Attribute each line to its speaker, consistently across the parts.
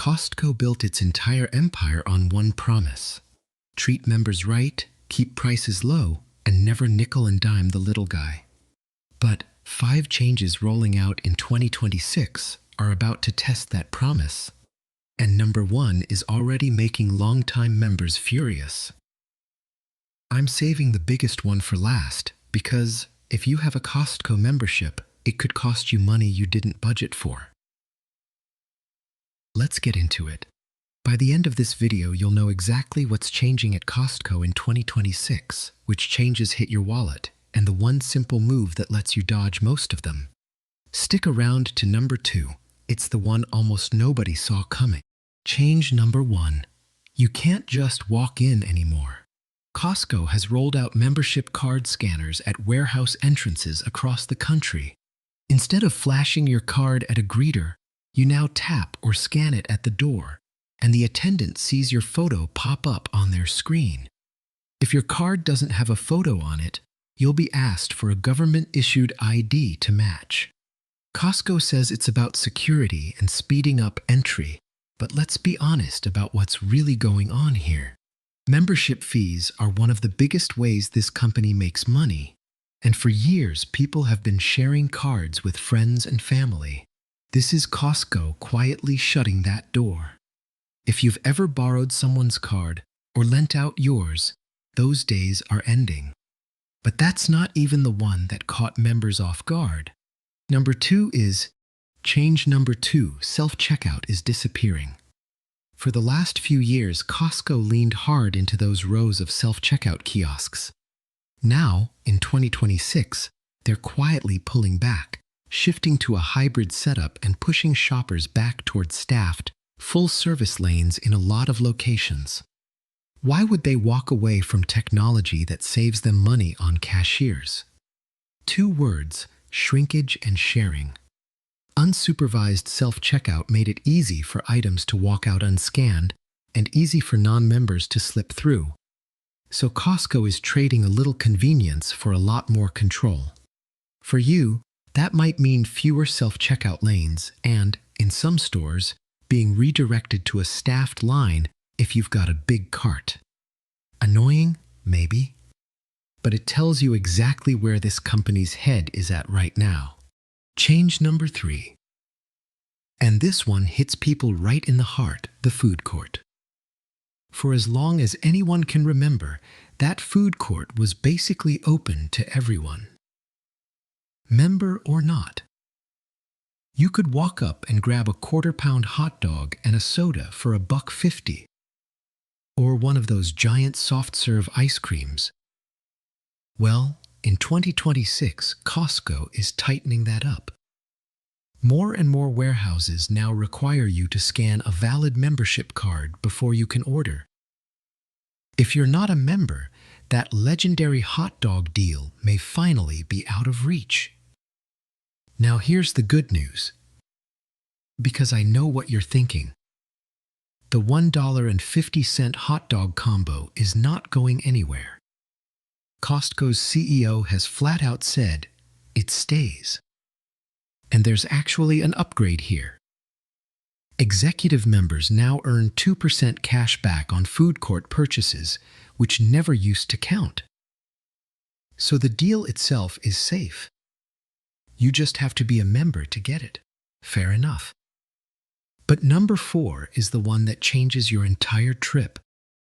Speaker 1: Costco built its entire empire on one promise: treat members right, keep prices low, and never nickel and dime the little guy. But 5 changes rolling out in 2026 are about to test that promise. And number 1 is already making longtime members furious. I'm saving the biggest one for last because if you have a Costco membership, it could cost you money you didn't budget for. Let's get into it. By the end of this video, you'll know exactly what's changing at Costco in 2026, which changes hit your wallet, and the one simple move that lets you dodge most of them. Stick around to number 2. It's the one almost nobody saw coming. Change number 1. You can't just walk in anymore. Costco has rolled out membership card scanners at warehouse entrances across the country. Instead of flashing your card at a greeter, you now tap or scan it at the door, and the attendant sees your photo pop up on their screen. If your card doesn't have a photo on it, you'll be asked for a government-issued ID to match. Costco says it's about security and speeding up entry, but let's be honest about what's really going on here. Membership fees are one of the biggest ways this company makes money, and for years people have been sharing cards with friends and family. This is Costco quietly shutting that door. If you've ever borrowed someone's card or lent out yours, those days are ending. But that's not even the one that caught members off guard. Number 2 is change number 2. Self-checkout is disappearing. For the last few years, Costco leaned hard into those rows of self-checkout kiosks. Now, in 2026, they're quietly pulling back, shifting to a hybrid setup and pushing shoppers back towards staffed, full-service lanes in a lot of locations. Why would they walk away from technology that saves them money on cashiers? 2 words: shrinkage and sharing. Unsupervised self-checkout made it easy for items to walk out unscanned and easy for non-members to slip through. So Costco is trading a little convenience for a lot more control. For you, that might mean fewer self-checkout lanes and, in some stores, being redirected to a staffed line if you've got a big cart. Annoying? Maybe. But it tells you exactly where this company's head is at right now. Change number 3. And this one hits people right in the heart: the food court. For as long as anyone can remember, that food court was basically open to everyone, member or not. You could walk up and grab a quarter-pound hot dog and a soda for $1.50, or one of those giant soft-serve ice creams. Well, in 2026, Costco is tightening that up. More and more warehouses now require you to scan a valid membership card before you can order. If you're not a member, that legendary hot dog deal may finally be out of reach. Now here's the good news, because I know what you're thinking. The $1.50 hot dog combo is not going anywhere. Costco's CEO has flat out said it stays. And there's actually an upgrade here. Executive members now earn 2% cash back on food court purchases, which never used to count. So the deal itself is safe. You just have to be a member to get it. Fair enough. But number 4 is the one that changes your entire trip.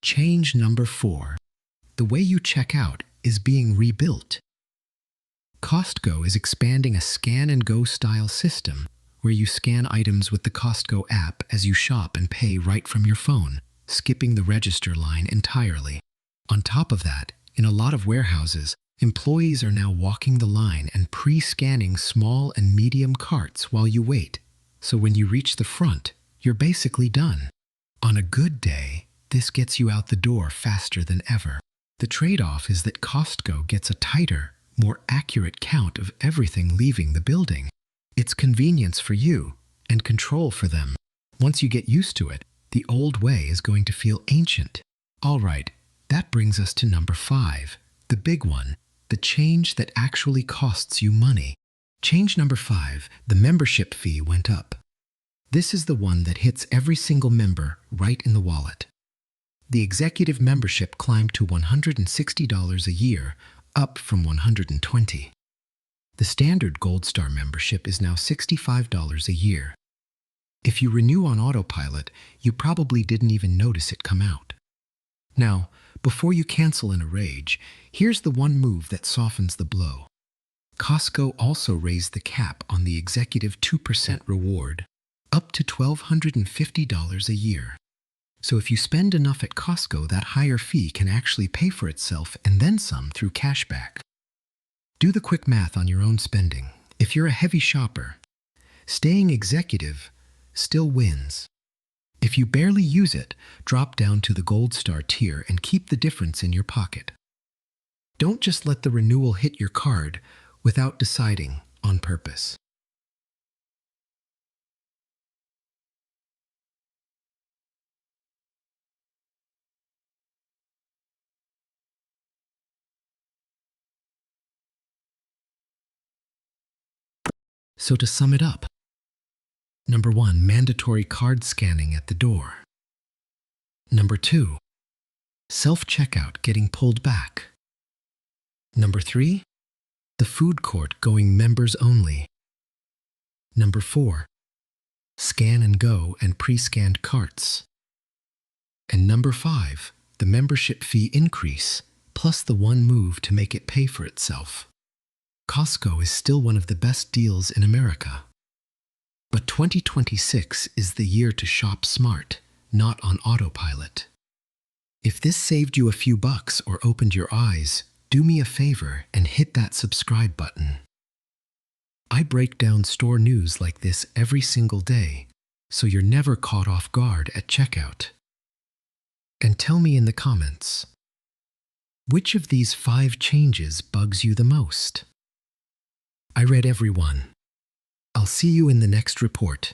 Speaker 1: Change number 4. The way you check out is being rebuilt. Costco is expanding a scan-and-go style system where you scan items with the Costco app as you shop and pay right from your phone, skipping the register line entirely. On top of that, in a lot of warehouses, employees are now walking the line and pre-scanning small and medium carts while you wait. So when you reach the front, you're basically done. On a good day, this gets you out the door faster than ever. The trade-off is that Costco gets a tighter, more accurate count of everything leaving the building. It's convenience for you and control for them. Once you get used to it, the old way is going to feel ancient. All right, that brings us to number 5, the big one, the change that actually costs you money. Change number 5, the membership fee went up. This is the one that hits every single member right in the wallet. The executive membership climbed to $160 a year, up from $120. The standard Gold Star membership is now $65 a year. If you renew on autopilot, you probably didn't even notice it come out. Now, before you cancel in a rage, here's the one move that softens the blow. Costco also raised the cap on the executive 2% reward, up to $1,250 a year. So if you spend enough at Costco, that higher fee can actually pay for itself and then some through cashback. Do the quick math on your own spending. If you're a heavy shopper, staying executive still wins. If you barely use it, drop down to the Gold Star tier and keep the difference in your pocket. Don't just let the renewal hit your card without deciding on purpose. So to sum it up, number 1, mandatory card scanning at the door. Number 2, self-checkout getting pulled back. Number 3, the food court going members only. Number 4, scan and go and pre-scanned carts. And number 5, the membership fee increase, plus the one move to make it pay for itself. Costco is still one of the best deals in America. But 2026 is the year to shop smart, not on autopilot. If this saved you a few bucks or opened your eyes, do me a favor and hit that subscribe button. I break down store news like this every single day, so you're never caught off guard at checkout. And tell me in the comments, which of these 5 changes bugs you the most? I read every one. I'll see you in the next report.